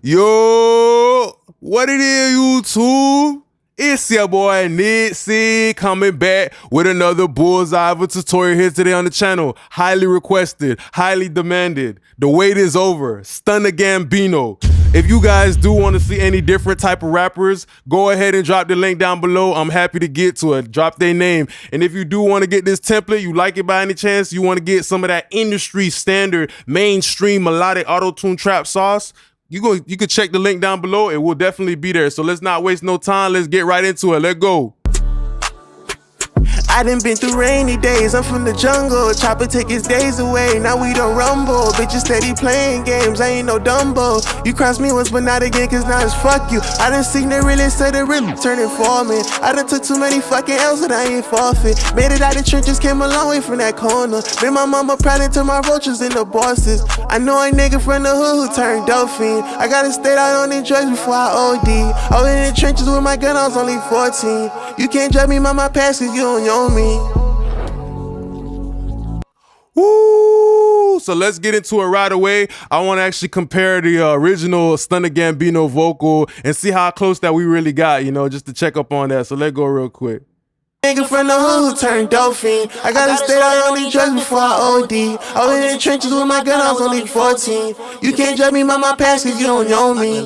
Yo, what it is, YouTube? It's your boy Nitzy coming back with another bullseye of a tutorial here today on the channel. Highly requested, highly demanded. The wait is over. Stunna Gambino. If you guys do want to see any different type of rappers, go ahead and drop the link down below. I'm happy to get to it. Drop their name. And if you do want to get this template, you like it by any chance, you want to get some of that industry standard, mainstream melodic auto-tune trap sauce, you could check the link down below. It will definitely be there. So let's not waste no time. Let's get right into it. Let's go. I done been through rainy days, I'm from the jungle. Chopper take his days away, now we don't rumble. Bitches steady playing games, I ain't no Dumbo. You crossed me once but not again, cause now it's fuck you. I done seen the realest, said the real turning foreman. I done took too many fucking L's and I ain't forfeit. Made it out the trenches, came a long way from that corner. Made my mama proud into my roaches and the bosses. I know a nigga from the hood who turned dolphin. I gotta stay out on the drugs before I OD. I was in the trenches with my gun, I was only 14. You can't judge me by my past cause you don't know me. Woo! So let's get into it right away. I want to actually compare the original Stunna Gambino vocal and see how close that we really got, you know, just to check up on that. So let's go real quick. Nigga from the hood who turned dolphin. I gotta stay out on these drugs before I OD. I was in the trenches with my gun, I was only 14. You can't judge me by my past cause you don't know me.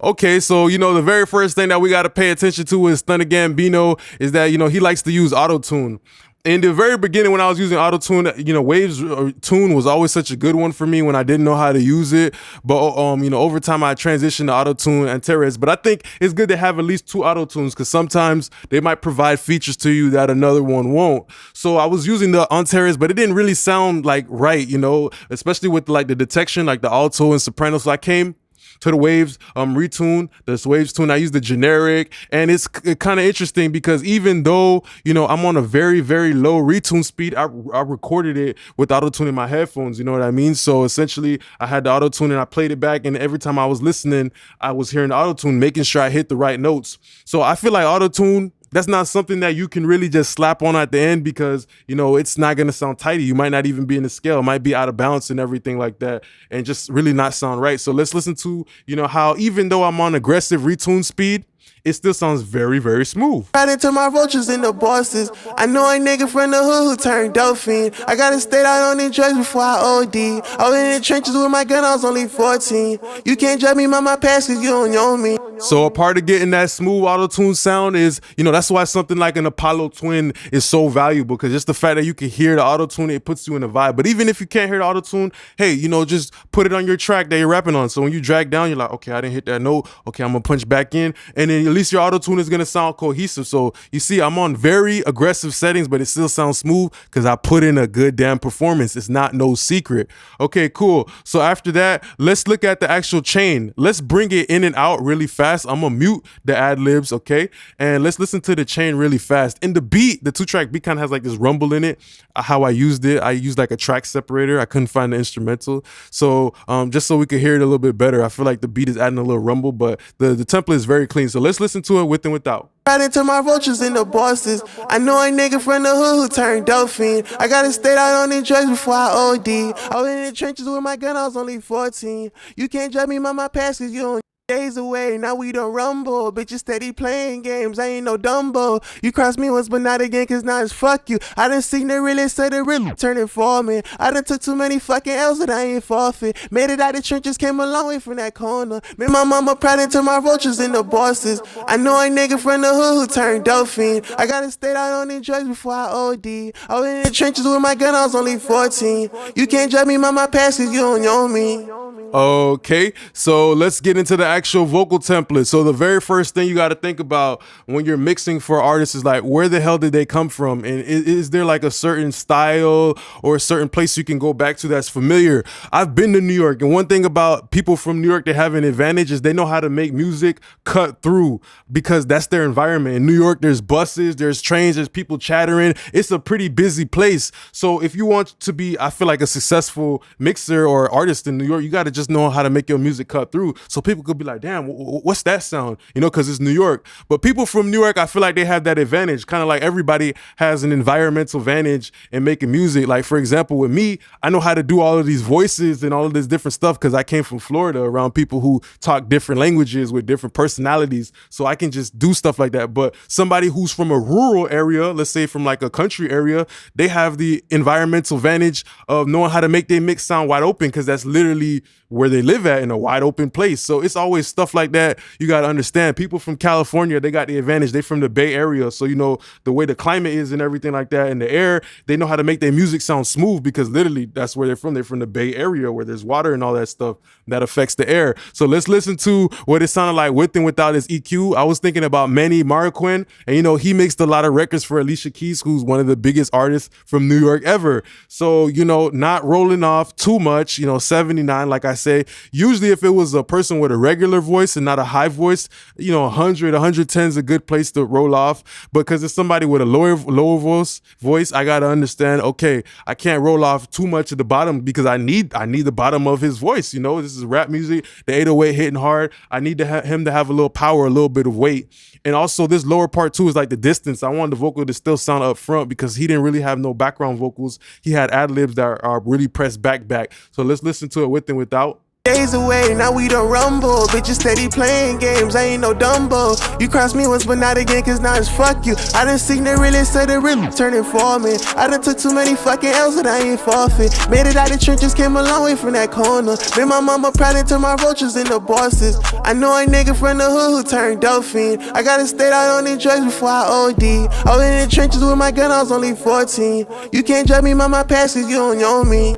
Okay, so, you know, the very first thing that we got to pay attention to with Stunna Gambino is that, you know, he likes to use auto-tune. In the very beginning when I was using auto-tune, you know, Waves tune was always such a good one for me when I didn't know how to use it. But, you know, over time I transitioned to auto-tune and Antares. But I think it's good to have at least two auto-tunes because sometimes they might provide features to you that another one won't. So I was using the Antares, but it didn't really sound like right, you know, especially with like the detection, like the alto and soprano. So I came to the Waves retune, this Waves tune. I use the generic, and it's kind of interesting because even though, you know, I'm on a very, very low retune speed, I recorded it with auto-tune in my headphones, you know what I mean? So essentially I had the auto-tune and I played it back, and every time I was listening, I was hearing the auto-tune, making sure I hit the right notes. So I feel like auto-tune, that's not something that you can really just slap on at the end because, you know, it's not going to sound tidy. You might not even be in the scale. It might be out of balance and everything like that and just really not sound right. So let's listen to, you know, how even though I'm on aggressive retune speed, it still sounds very, very smooth. Right into my roaches and the bosses. I know a nigga from the hood who turned dolphin. I gotta stay out on the drugs before I OD. I was in the trenches with my gun, I was only 14. You can't judge me by my past cause you don't know me. So a part of getting that smooth auto-tune sound is, you know, that's why something like an Apollo Twin is so valuable, because just the fact that you can hear the auto-tune, it puts you in a vibe. But even if you can't hear the auto-tune, hey, you know, just put it on your track that you're rapping on. So when you drag down, you're like, okay, I didn't hit that note. Okay, I'm gonna punch back in. And then at least your auto-tune is gonna sound cohesive. So you see, I'm on very aggressive settings, but it still sounds smooth because I put in a good damn performance. It's not no secret. Okay, cool. So after that, let's look at the actual chain. Let's bring it in and out really fast. I'm gonna mute the ad-libs, okay? And let's listen to the chain really fast. In the beat, the two-track beat kind of has like this rumble in it. How I used it, I used like a track separator. I couldn't find the instrumental. So just so we could hear it a little bit better, I feel like the beat is adding a little rumble, but the template is very clean. So let's listen to it with and without. Right into my roaches and the bosses. I know a nigga from the hood who turned dolphin. I gotta stay out on the drugs before I OD. I was in the trenches with my gun, I was only 14. You can't judge me by my past cause you don't days away, now we don't rumble. Bitches steady playing games, I ain't no Dumbo. You crossed me once but not again cause now it's fuck you. I done seen the realest, said the real turning foreman. I done took too many fucking L's and I ain't forfeit. Made it out the trenches, came a long way from that corner. Made my mama proud into my roaches and the bosses. I know a nigga from the hood who turned dolphin. I gotta stay out on the drugs before I OD. I was in the trenches with my gun, I was only 14. You can't judge me by my past cause you don't know me. Okay, so let's get into the actual vocal template. So the very first thing you got to think about when you're mixing for artists is like, where the hell did they come from? And is there like a certain style or a certain place you can go back to that's familiar? I've been to New York, and one thing about people from New York that have an advantage is they know how to make music cut through because that's their environment. In New York, there's buses, there's trains, there's people chattering. It's a pretty busy place. So if you want to be, I feel like, a successful mixer or artist in New York, you got to just know how to make your music cut through. So people could be like, damn, what's that sound? You know, because it's New York. But people from New York, I feel like they have that advantage. Kind of like everybody has an environmental advantage in making music. Like, for example, with me, I know how to do all of these voices and all of this different stuff because I came from Florida around people who talk different languages with different personalities. So I can just do stuff like that. But somebody who's from a rural area, let's say from like a country area, they have the environmental advantage of knowing how to make their mix sound wide open because that's literally where they live at, in a wide open place. So it's always stuff like that. You got to understand, people from California, they got the advantage. They from the Bay Area. So, you know, the way the climate is and everything like that, and the air, they know how to make their music sound smooth because literally that's where they're from. They're from the Bay Area where there's water and all that stuff that affects the air. So let's listen to what it sounded like with and without his EQ. I was thinking about Manny Marroquin, and you know, he mixed a lot of records for Alicia Keys, who's one of the biggest artists from New York ever. So, you know, not rolling off too much, you know, 79, like I say. Usually if it was a person with a regular voice and not a high voice, you know, 100, 110 is a good place to roll off. But because it's somebody with a lower voice, I got to understand, okay, I can't roll off too much at the bottom because I need the bottom of his voice. You know, this is rap music, the 808 hitting hard. I need to him to have a little power, a little bit of weight. And also this lower part too is like the distance. I wanted the vocal to still sound up front because he didn't really have no background vocals. He had ad-libs that are really pressed back. So let's listen to it with and without. Days away, now we don't rumble. Bitches steady playing games, I ain't no Dumbo. You crossed me once, but not again, cause now it's fuck you. I done seen the realest of the real turning foreman. I done took too many fucking L's that I ain't forfeit. Made it out the trenches, came a long way from that corner. Made my mama proud into my roaches and the bosses. I know a nigga from the hood who turned dope fiend. I gotta stay out on these drugs before I OD. I was in the trenches with my gun, I was only 14. You can't judge me by my past cause you don't know me.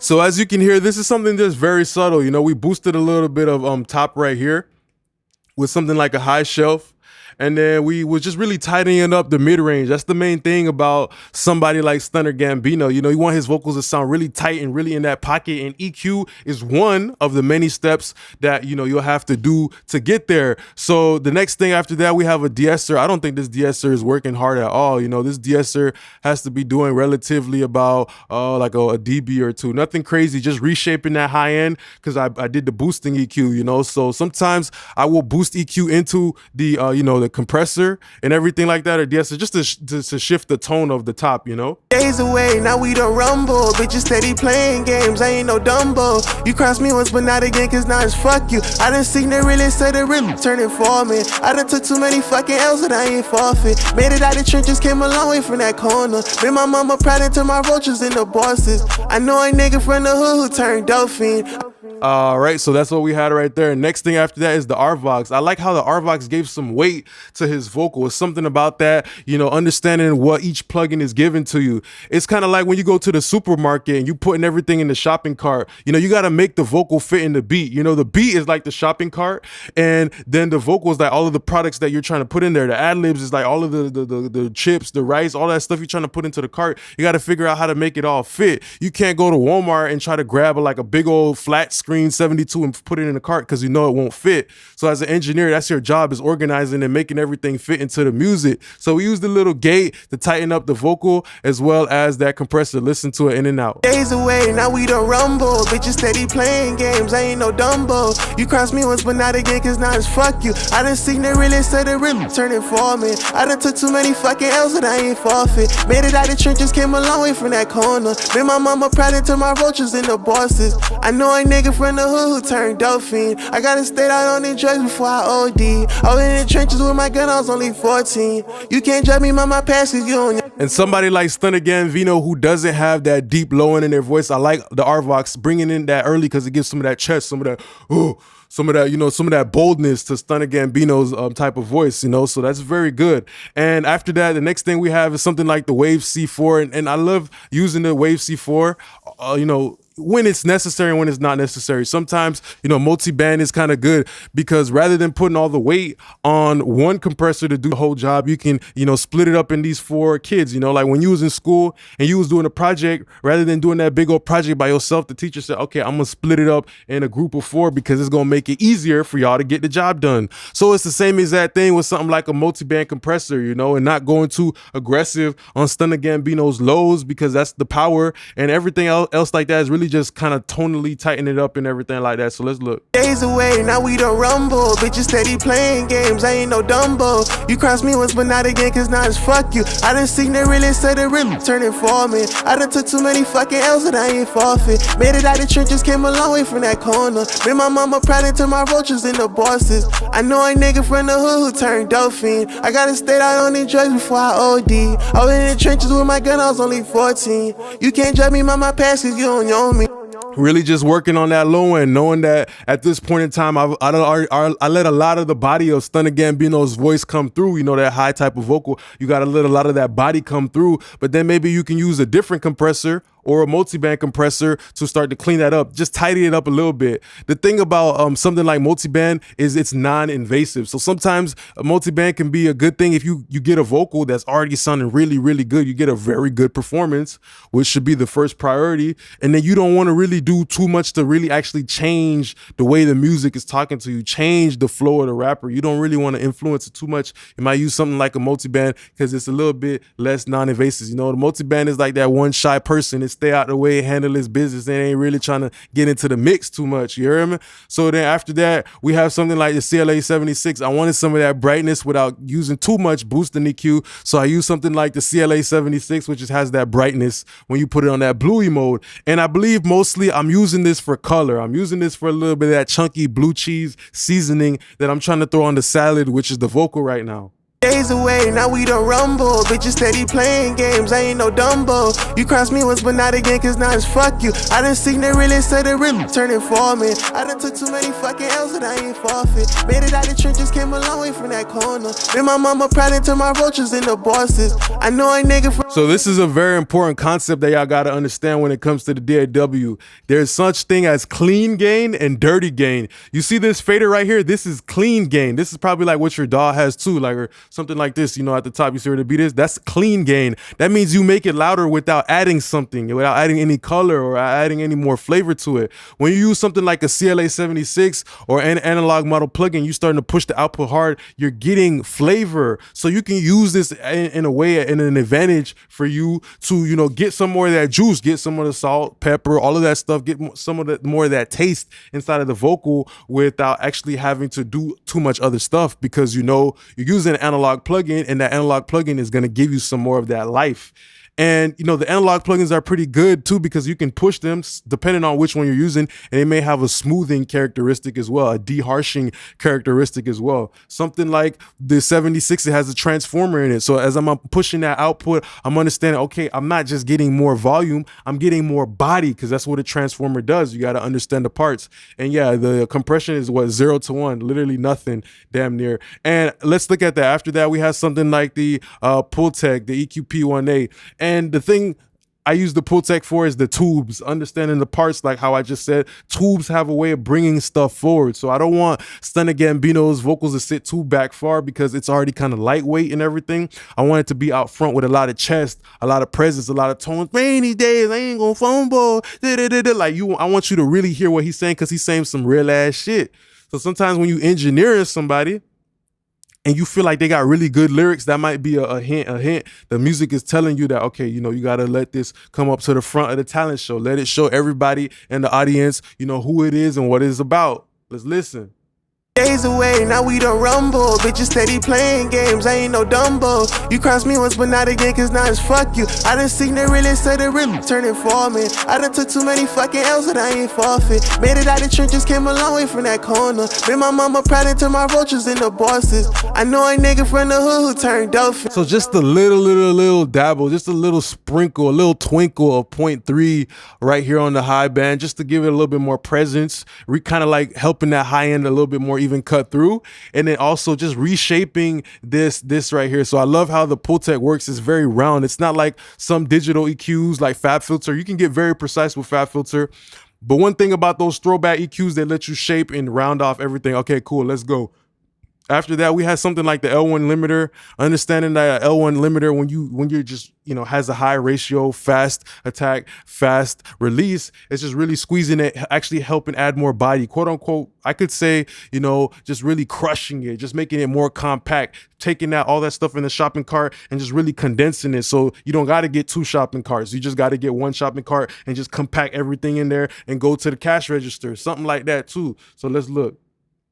So as you can hear, this is something that's very subtle. You know, we boosted a little bit of top right here with something like a high shelf. And then we was just really tightening up the mid-range. That's the main thing about somebody like Stunna Gambino. You know, you want his vocals to sound really tight and really in that pocket. And EQ is one of the many steps that, you know, you'll have to do to get there. So the next thing after that, we have a de-esser. I don't think this de-esser is working hard at all. You know, this de-esser has to be doing relatively about like a dB or two. Nothing crazy, just reshaping that high end because I did the boosting EQ, you know. So sometimes I will boost EQ into the, you know, the compressor and everything like that, or de-esser, just to shift the tone of the top, you know. Days away, now we don't rumble. Bitches steady playing games, I ain't no Dumbo. You crossed me once, but not again, cause now it's fuck you. I done seen the realest of the real turning foreman. I done took too many fucking L's that I ain't forfeit. Made it out the trenches, came a long way from that corner. Made my mama proud into my roaches and the bosses. I know a nigga from the hood who turned dope fiend. All right, so that's what we had right there. Next thing after that is the RVox. I like how the RVox gave some weight to his vocal. It's something about that, you know, understanding what each plugin is giving to you. It's kind of like when you go to the supermarket and you putting everything in the shopping cart. You know, you got to make the vocal fit in the beat. You know, the beat is like the shopping cart, and then the vocal is like all of the products that you're trying to put in there. The ad-libs is like all of the chips, the rice, all that stuff you're trying to put into the cart. You got to figure out how to make it all fit. You can't go to Walmart and try to grab a big old flat screen 72 and put it in the cart because you know it won't fit. So as an engineer, that's your job, is organizing and making everything fit into the music. So we used the little gate to tighten up the vocal as well as that compressor. Listen to it in and out. Days away, now we don't rumble. Bitches steady playing games, I ain't no Dumbo. You crossed me once, but not again, cause now it's fuck you. I done seen the realest of the real turning foreman. I done took too many fucking L's that I ain't forfeit. Made it out the trenches, came a long way from that corner. Made my mama proud into my roaches and the bosses. I know a nigga from the hood who turned dope fiend. I gotta stay out on these drugs before I OD. I was in the trenches with my gun, I was only 14. You can't judge me by my past cause you don't. And somebody like Stunna Gambino who doesn't have that deep low end in their voice, I like the RVox bringing in that early because it gives some of that chest, some of that, some of that, you know, some of that boldness to Stunna Gambino's type of voice, you know, so that's very good. And after that, the next thing we have is something like the Wave C4, and I love using the Wave C4, you know, when it's necessary and when it's not necessary. Sometimes, you know, multi-band is kind of good because rather than putting all the weight on one compressor to do the whole job, you can, you know, split it up in these 4 kids, you know, like when you was in school and you was doing a project, rather than doing that big old project by yourself, the teacher said, okay, I'm gonna split it up in a group of 4 because it's gonna make it easier for y'all to get the job done. So it's the same exact thing with something like a multi-band compressor, you know, and not going too aggressive on Stunna Gambino's lows because that's the power, and everything else like that is really just kind of tonally tighten it up and everything like that. So let's look. Days away, now we don't rumble. Bitches steady playing games, I ain't no Dumbo. You crossed me once, but not again, cause now it's fuck you. I done seen it really, said it really turning foreman. I done took too many fucking L's that I ain't forfeit. Made it out the trenches, came a long way from that corner. Made my mama proud into my roaches and the bosses. I know a nigga from the hood who turned dope fiend. I gotta stay out on these drugs before I OD. I was in the trenches with my gun, I was only 14. You can't judge me by my past, cause you don't know me. Really just working on that low end, knowing that at this point in time, I let a lot of the body of Stunna Gambino's voice come through. You know, that high type of vocal, you got to let a lot of that body come through, but then maybe you can use a different compressor or a multiband compressor to start to clean that up, just tidy it up a little bit. The thing about something like multiband is it's non-invasive. So sometimes a multiband can be a good thing if you get a vocal that's already sounding really, really good. You get a very good performance, which should be the first priority. And then you don't want to really do too much to really actually change the way the music is talking to you, change the flow of the rapper. You don't really want to influence it too much. You might use something like a multiband because it's a little bit less non-invasive. You know, the multiband is like that one shy person. It's stay out the way, handle his business. They ain't really trying to get into the mix too much. You hear me? So then after that, we have something like the CLA 76. I wanted some of that brightness without using too much boost in EQ. So I use something like the CLA 76, which just has that brightness when you put it on that bluey mode. And I believe mostly I'm using this for color. I'm using this for a little bit of that chunky blue cheese seasoning that I'm trying to throw on the salad, which is the vocal right now. Days away, now we don't rumble. Bitches steady playing games, I ain't no Dumbo. You crossed me once, but not again, cause now it's fuck you. I done seen it really, said it really turning foreman. I done took too many fucking L's that I ain't forfeit. Made it out the trenches, came a long way from that corner. Made my mama proud into my roaches and the bosses. I know a nigga from... So this is a very important concept that y'all gotta understand when it comes to the DAW. There's such thing as clean gain and dirty gain. You see this fader right here? This is clean gain. This is probably like what your DAW has too, like or something like this, you know, at the top, you see where the beat is? That's clean gain. That means you make it louder without adding something, without adding any color or adding any more flavor to it. When you use something like a CLA 76 or an analog model plugin, you're starting to push the output hard, you're getting flavor. So you can use this in a way, in an advantage for you to, you know, get some more of that juice, get some of the salt, pepper, all of that stuff, get some of the more of that taste inside of the vocal without actually having to do too much other stuff, because you know you're using an analog plugin, and that analog plugin is going to give you some more of that life. And you know, the analog plugins are pretty good too, because you can push them depending on which one you're using, and they may have a smoothing characteristic as well, a de-harshing characteristic as well. Something like the 76, it has a transformer in it. So as I'm pushing that output, I'm understanding, okay, I'm not just getting more volume, I'm getting more body, because that's what a transformer does. You got to understand the parts. And yeah, the compression is what, 0 to 1, literally nothing, damn near. And let's look at that. After that, we have something like the Pultec, the EQP1A. And the thing I use the Pultec for is the tubes, understanding the parts, like how I just said. Tubes have a way of bringing stuff forward. So I don't want Stunna Gambino's vocals to sit too back far, because it's already kind of lightweight and everything. I want it to be out front with a lot of chest, a lot of presence, a lot of tones. Rainy days, I ain't gonna fumble. Like I want you to really hear what he's saying, because he's saying some real ass shit. So sometimes when you engineering somebody, and you feel like they got really good lyrics, that might be a hint. The music is telling you that, okay, you know, you got to let this come up to the front of the talent show. Let it show everybody in the audience, you know, who it is and what it's about. Let's listen. Days away, now we don't rumble. Bitches steady playing games, I ain't no Dumbo. You crossed me once, but not again, cause now it's fuck you. I done seen it really, said it really turning foreman. I done took too many fucking L's that I ain't forfeit. Made it out the trenches, came a long way from that corner. Made my mama proud into my roaches and the bosses. I know a nigga from the hood who turned dope. So just a little dabble, just a little sprinkle, a little twinkle of 0.3 right here on the high band, just to give it a little bit more presence, kind of like helping that high end a little bit more even cut through, and then also just reshaping this right here. So I love how the Pultec works. It's very round. It's not like some digital EQs like FabFilter. You can get very precise with FabFilter, but one thing about those throwback EQs, they let you shape and round off everything. Okay, cool, let's go. After that, we had something like the L1 limiter. Understanding that L1 limiter, when you're just, has a high ratio, fast attack, fast release, it's just really squeezing it, actually helping add more body, quote unquote. I could say, just really crushing it, just making it more compact, taking out all that stuff in the shopping cart and just really condensing it. So you don't got to get 2 shopping carts. You just got to get 1 shopping cart and just compact everything in there and go to the cash register, something like that too. So let's look.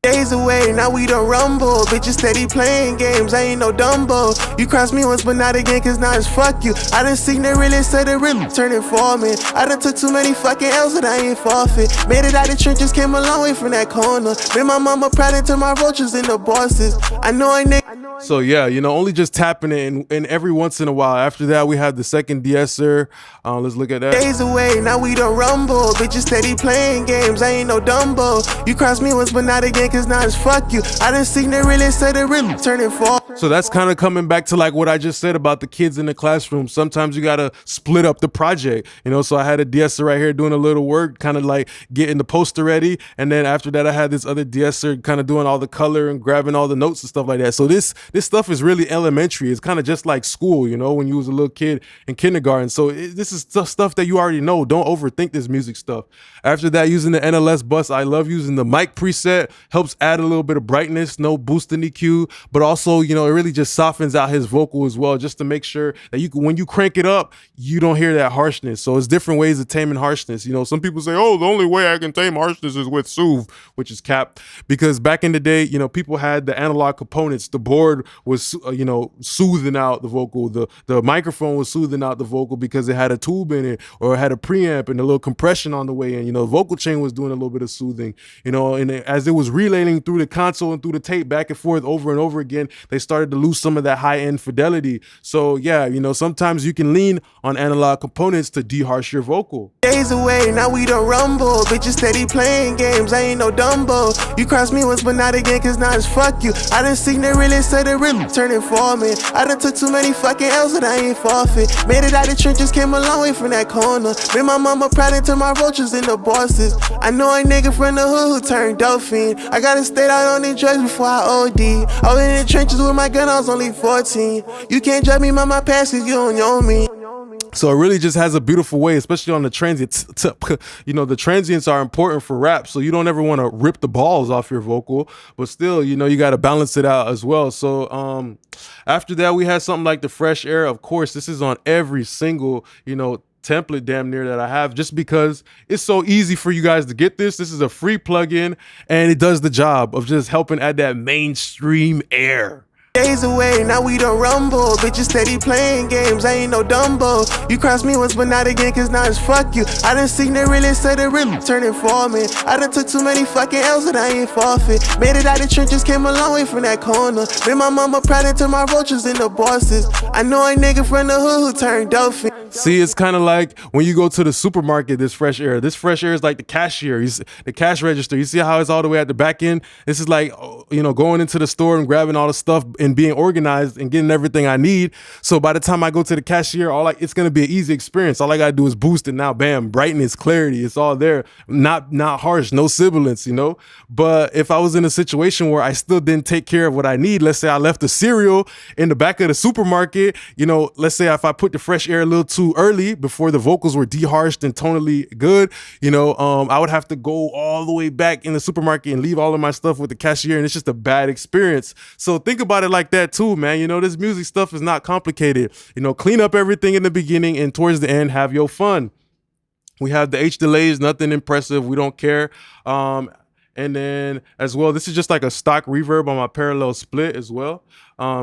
Days away, now we don't rumble. Bitches steady playing games, I ain't no Dumbo. You crossed me once, but not again, cause now it's fuck you. I done seen it really, said it really, turning foreman. I done took too many fucking L's that I ain't forfeit. Made it out the trenches, came a long way from that corner. Made my mama proud into my roaches and the bosses. I know I nigga. So yeah, only just tapping it and every once in a while. After that, we have the second de-esser. Let's look at that. Days away, now we don't rumble. Bitches steady playing games, I ain't no Dumbo. You crossed me once, but not again, cause now it's fuck you. I done seen it really, said it really, turning for. So that's kind of coming back to like what I just said about the kids in the classroom. Sometimes you gotta split up the project, So I had a de-esser right here doing a little work, kind of like getting the poster ready, and then after that I had this other de-esser kind of doing all the color and grabbing all the notes and stuff like that. So this stuff is really elementary. It's kind of just like school, when you was a little kid in kindergarten. So this is stuff that you already know. Don't overthink this music stuff. After that, using the NLS bus, I love using the mic preset. Helps add a little bit of brightness, no boost in EQ, but also, it really just softens out his vocal as well, just to make sure that when you crank it up, you don't hear that harshness. So it's different ways of taming harshness. Some people say, oh, the only way I can tame harshness is with soothe, which is capped, because back in the day, people had the analog components. The board was, soothing out the vocal. The microphone was soothing out the vocal because it had a tube in it, or it had a preamp and a little compression on the way in. The vocal chain was doing a little bit of soothing, and as it was relaying through the console and through the tape back and forth over and over again, they started to lose some of that high-end fidelity. So yeah, sometimes you can lean on analog components to de-harsh your vocal. Days away, now we don't rumble. Bitches steady playing games, I ain't no Dumbo. You crossed me once, but not again, cause now it's fuck you. I done seen it really, said it really, turning foreman. I done took too many fucking L's that I ain't forfeit. Made it out the trenches, came a long way from that corner. Made my mama proud into my roaches and the bosses. I know a nigga from the hood who turned dolphin. I gotta stay out on the drugs before I OD. I was in the trenches with my gun, I was only 14. You can't judge me by my past, cause you don't know me. So it really just has a beautiful way, especially on the transients. The transients are important for rap, so you don't ever want to rip the balls off your vocal, but still, you got to balance it out as well. So after that, we had something like the fresh air. Of course, this is on every single, template damn near that I have, just because it's so easy for you guys to get this. This is a free plugin, and it does the job of just helping add that mainstream air. Days away, now we don't rumble. Bitches steady playing games, I ain't no Dumbo. You crossed me once, but not again, cause now it's fuck you. I done seen it really, said it really, turning foreman. I done took too many fucking L's that I ain't forfeit. Made it out the trenches, came a long way from that corner. Made my mama proud into my roaches and the bosses. I know a nigga from the hood who turned dolphin. See, it's kind of like when you go to the supermarket, this fresh air. This fresh air is like the cashier, the cash register. You see how it's all the way at the back end? This is like, going into the store and grabbing all the stuff and being organized and getting everything I need. So by the time I go to the cashier, it's going to be an easy experience. All I got to do is boost it. Now, bam, brightness, clarity, it's all there. Not harsh, no sibilance, But if I was in a situation where I still didn't take care of what I need, let's say I left the cereal in the back of the supermarket, let's say if I put the fresh air a little too early before the vocals were de-harshed and tonally good, I would have to go all the way back in the supermarket and leave all of my stuff with the cashier, and it's just a bad experience. So think about it like that too, man. This music stuff is not complicated. Clean up everything in the beginning, and towards the end, have your fun. We have the H delays, nothing impressive. We don't care. And then as well, this is just like a stock reverb on my parallel split as well.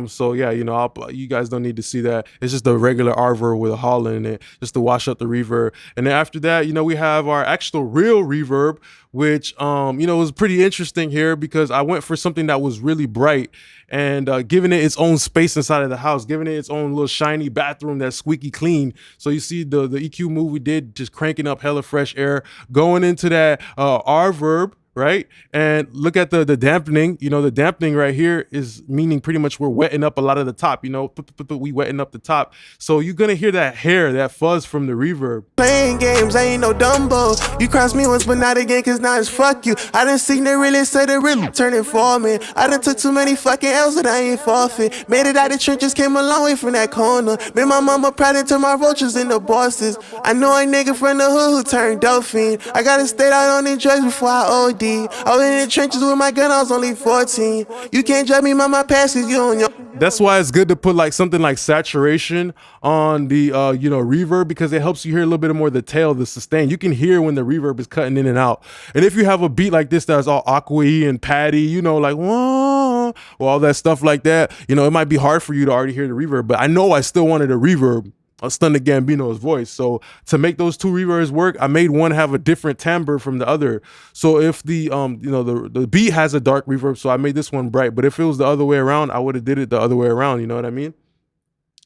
So yeah, you guys don't need to see that. It's just a regular reverb with a hollow in it, just to wash up the reverb. And then after that, we have our actual real reverb, which, was pretty interesting here because I went for something that was really bright and giving it its own space inside of the house, giving it its own little shiny bathroom that's squeaky clean. So you see the EQ move we did, just cranking up hella fresh air, going into that reverb, right? And look at the dampening. You know, the dampening right here is meaning pretty much we're wetting up a lot of the top. You know, we wetting up the top. So you're gonna hear that hair, that fuzz from the reverb. Playing games, I ain't no Dumbo. You crossed me once, but not again, cause now it's fuck you. I done seen it really say the real turning foreman. I done took too many fucking L's that I ain't forfeit. Made it out the trenches, came a long way from that corner. Made my mama proud and turned my roaches into bosses. I know a nigga from the hood who turned dope fiend. I gotta stay out on the drugs before I OD. I was in the trenches with my gun, I was only 14. You can't judge me by my past, cause you on your... That's why it's good to put like something like saturation on the you know, reverb, because it helps you hear a little bit more of the tail, the sustain. You can hear when the reverb is cutting in and out. And if you have a beat like this that's all aqua-y and patty, you know, like whoa, or all that stuff like that, you know, it might be hard for you to already hear the reverb. But I know I still wanted a reverb, a Stunna Gambino's voice. So to make those two reverbs work, I made one have a different timbre from the other. So if the you know, the beat has a dark reverb, so I made this one bright. But if it was the other way around, I would have did it the other way around. You know what I mean?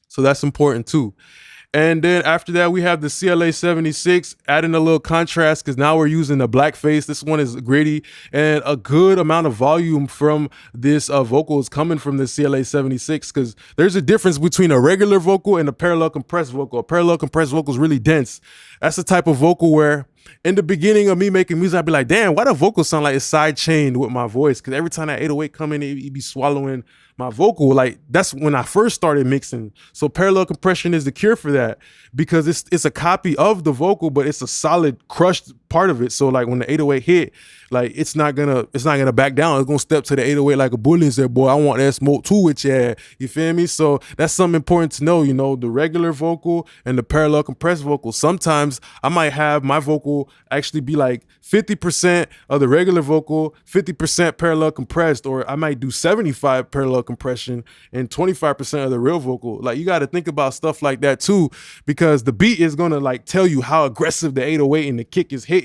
So that's important too. And then after that, we have the CLA 76, adding a little contrast because now we're using the blackface. This one is gritty, and a good amount of volume from this vocal is coming from the CLA 76, because there's a difference between a regular vocal and a parallel compressed vocal. A parallel compressed vocal is really dense. That's the type of vocal where in the beginning of me making music, I'd be like, damn, why the vocal sound like it's side chained with my voice? Because every time that 808 come in, it'd be swallowing my vocal. Like, that's when I first started mixing. So parallel compression is the cure for that, because it's a copy of the vocal, but it's a solid crushed part of it. So like when the 808 hit, like it's not gonna back down. It's gonna step to the 808 like a bully and say, boy, I want that smoke too with you. You feel me? So that's something important to know, you know, the regular vocal and the parallel compressed vocal. Sometimes I might have my vocal actually be like 50% of the regular vocal, 50% parallel compressed, or I might do 75 parallel compression and 25% of the real vocal. Like, you got to think about stuff like that too, because the beat is gonna like tell you how aggressive the 808 and the kick is hitting,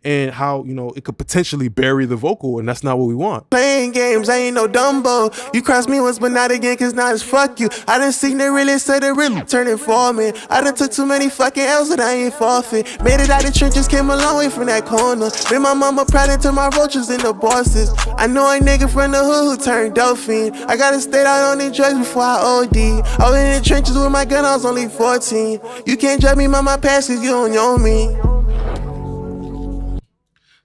and how, you know, it could potentially bury the vocal, and that's not what we want. Playing games, I ain't no Dumbo. You crossed me once, but not again, cause now it's fuck you. I done seen it really say the real turning foreman. I done took too many fucking L's that I ain't forfeit. Made it out the trenches, came a long way from that corner. Made my mama proud and turned my roaches into bosses. I know a nigga from the hood who turned dope fiend. I gotta stay out on the drugs before I OD. I was in the trenches with my gun, I was only 14. You can't judge me by my past, cause you don't know me.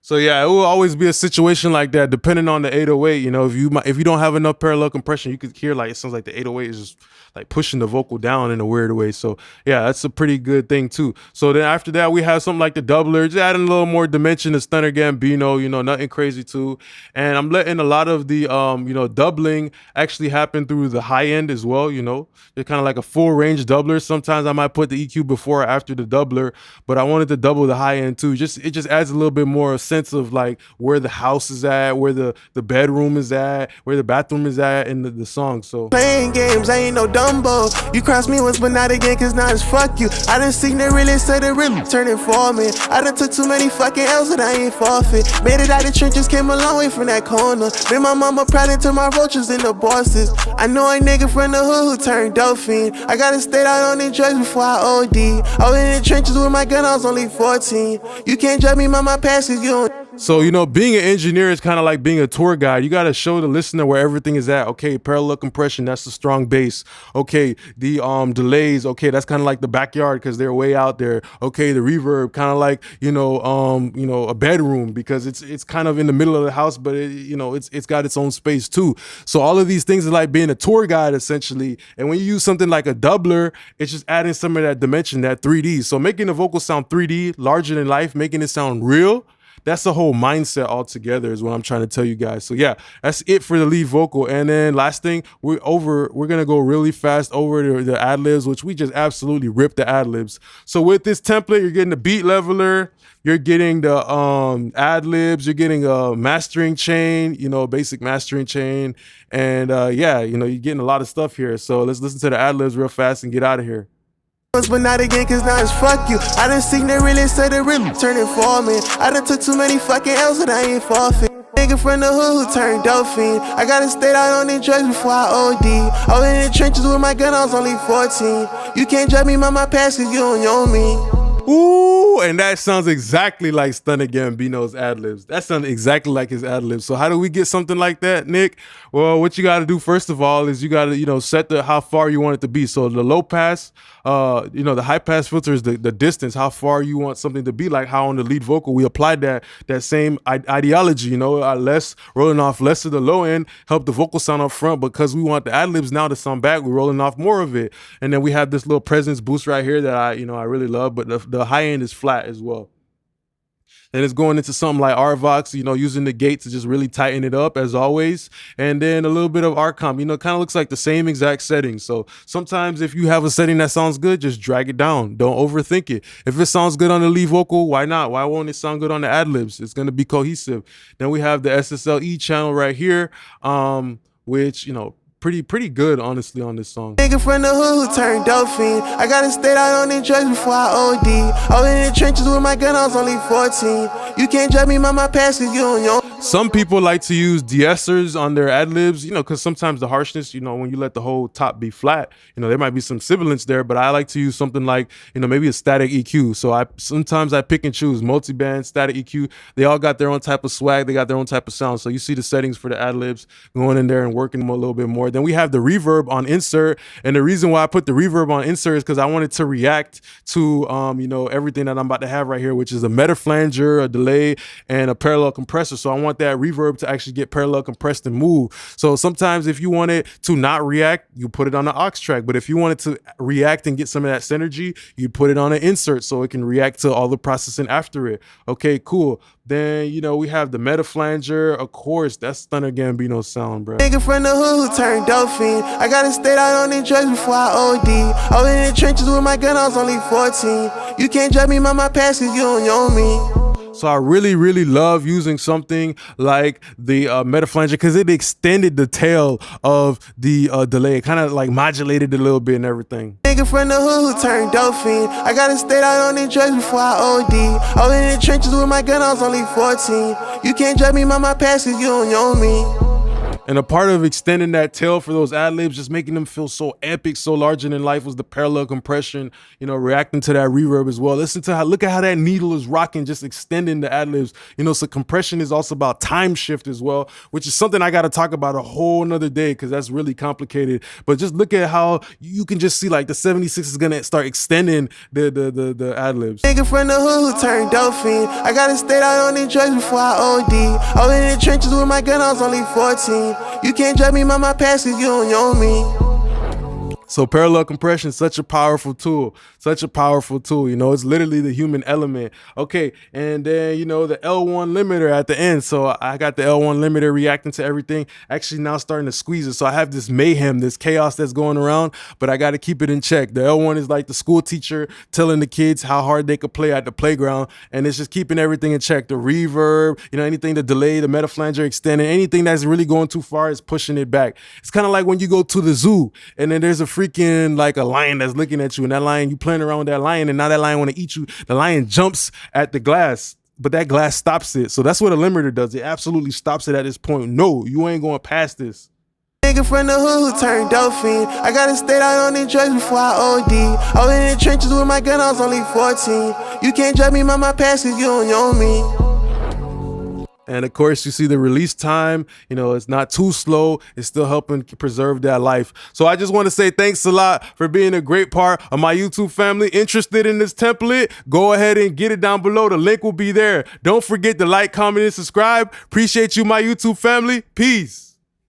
So yeah, it will always be a situation like that, depending on the 808. You know, if you don't have enough parallel compression, you could hear like it sounds like the 808 is just like pushing the vocal down in a weird way. So yeah, that's a pretty good thing too. So then after that, we have something like the doubler, just adding a little more dimension to Stunna Gambino. You know, nothing crazy too. And I'm letting a lot of the you know, doubling actually happen through the high end as well. You know, it's kind of like a full range doubler. Sometimes I might put the EQ before or after the doubler, but I wanted to double the high end too. It just adds a little bit more sense of like where the house is at, where the bedroom is at, where the bathroom is at in the song. So playing games, I ain't no Dumbo. You crossed me once, but not again, cause now it's fuck you. I done seen it really say the real turning foreman. I done took too many fucking L's that I ain't forfeit. Made it out the trenches, came a long way from that corner. Made my mama proud and turned my roaches into bosses. I know a nigga from the hood who turned dope fiend. I gotta stay out on the drugs before I OD. I was in the trenches with my gun, I was only 14. You can't judge me by my past, cause you don't. So, you know, being an engineer is kind of like being a tour guide. You got to show the listener where everything is at. Okay, parallel compression, that's the strong bass. Okay, the delays, okay, that's kind of like the backyard because they're way out there. Okay, the reverb, kind of like, you know, a bedroom because it's kind of in the middle of the house, but it's got its own space too. So all of these things are like being a tour guide essentially. And when you use something like a doubler, it's just adding some of that dimension, that 3D. So making the vocal sound 3D, larger than life, making it sound real. That's the whole mindset altogether is what I'm trying to tell you guys. So yeah, that's it for the lead vocal. And then last thing, we're gonna go really fast over the ad-libs, which we just absolutely ripped the ad-libs. So with this template, you're getting the beat leveler, you're getting the ad-libs, you're getting a mastering chain, you know, basic mastering chain. And yeah, you know, you're getting a lot of stuff here. So let's listen to the ad-libs real fast and get out of here. But not again, cause now it's fuck you. I done seen it really say the real turning foreman. I done took too many fucking L's that I ain't forfeit. Nigga from the hood who turned dope fiend. I gotta stay out on the drugs before I OD. I was in the trenches with my gun, I was only 14. You can't judge me by my past, cause you don't know me. Ooh, and that sounds exactly like Stunna Gambino's ad-libs. That sounds exactly like his ad-libs. So how do we get something like that, Nick? Well, what you got to do first of all is you got to, set how far you want it to be. So the low pass, the high pass filter is the distance, how far you want something to be, like how on the lead vocal we applied that same ideology, less rolling off less of the low end, help the vocal sound up front, because we want the ad-libs now to sound back, we're rolling off more of it. And then we have this little presence boost right here that I really love, but the high end is flat as well. And it's going into something like RVox, using the gate to just really tighten it up as always. And then a little bit of RComp, kind of looks like the same exact settings. So sometimes if you have a setting that sounds good, just drag it down. Don't overthink it. If it sounds good on the lead vocal, why not? Why won't it sound good on the ad-libs? It's going to be cohesive. Then we have the SSLE channel right here, which, pretty good, honestly, on this song. Nigga from the hood who turned dope fiend. I gotta stay out on the drugs before I OD. I was in the trenches with my gun, I was only 14. You can't judge me by my past, cause you on your own. Some people like to use de-essers on their ad-libs, because sometimes the harshness, when you let the whole top be flat, there might be some sibilance there, but I like to use something like, maybe a static EQ. So sometimes I pick and choose multi-band, static EQ. They all got their own type of swag. They got their own type of sound. So you see the settings for the ad-libs, going in there and working them a little bit more. Then we have the reverb on insert. And the reason why I put the reverb on insert is because I wanted to react to, everything that I'm about to have right here, which is a meta flanger, a delay, and a parallel compressor. So I want that reverb to actually get parallel compressed and move. So sometimes if you want it to not react, you put it on the aux track. But if you want it to react and get some of that synergy, you put it on an insert so it can react to all the processing after it. Okay, cool. Then, we have the meta flanger. Of course, that's Stunna Gambino sound, bro. Nigga from the hood who turned dope fiend. I gotta stay out on the drugs before I OD. I was in the trenches with my gun, I was only 14. You can't judge me by my past, cause you on your own me. So I really, really love using something like the meta flanger because it extended the tail of the delay. It kind of like modulated it a little bit and everything. Nigga from the hood who turned dope fiend. I gotta stay out on the drugs before I OD. I was in the trenches with my gun, I was only 14. You can't judge me by my past, cause you on your own me. And a part of extending that tail for those ad-libs, just making them feel so epic, so larger than life, was the parallel compression, reacting to that reverb as well. Look at how that needle is rocking, just extending the ad-libs. So compression is also about time shift as well, which is something I got to talk about a whole nother day because that's really complicated. But just look at how you can just see like the 76 is going to start extending the ad-libs. Nigga from the hood who turned dope fiend. I gotta stay out on the drugs before I OD. I was in the trenches with my gun, I was only 14. You can't judge me by my past, cause you on your own me. So parallel compression is such a powerful tool, It's literally the human element. Okay, and then, the L1 limiter at the end. So I got the L1 limiter reacting to everything, actually now starting to squeeze it. So I have this mayhem, this chaos that's going around, but I got to keep it in check. The L1 is like the school teacher telling the kids how hard they could play at the playground, and it's just keeping everything in check. The reverb, anything, the delay, the meta flanger extending, anything that's really going too far is pushing it back. It's kind of like when you go to the zoo and then there's a freaking like a lion that's looking at you, and that lion, you playing around with that lion, and now that lion want to eat you. The lion jumps at the glass, but that glass stops it. So that's what a limiter does. It absolutely stops it at this point. No, you ain't going past this. Nigga from the hood who turned dope fiend. I gotta stay out on the drugs before I OD. I was in the trenches with my gun, I was only 14. You can't judge me by my past, cause you on your own me. And of course, you see the release time, it's not too slow. It's still helping preserve that life. So I just want to say thanks a lot for being a great part of my YouTube family. Interested in this template? Go ahead and get it down below. The link will be there. Don't forget to like, comment, and subscribe. Appreciate you, my YouTube family. Peace.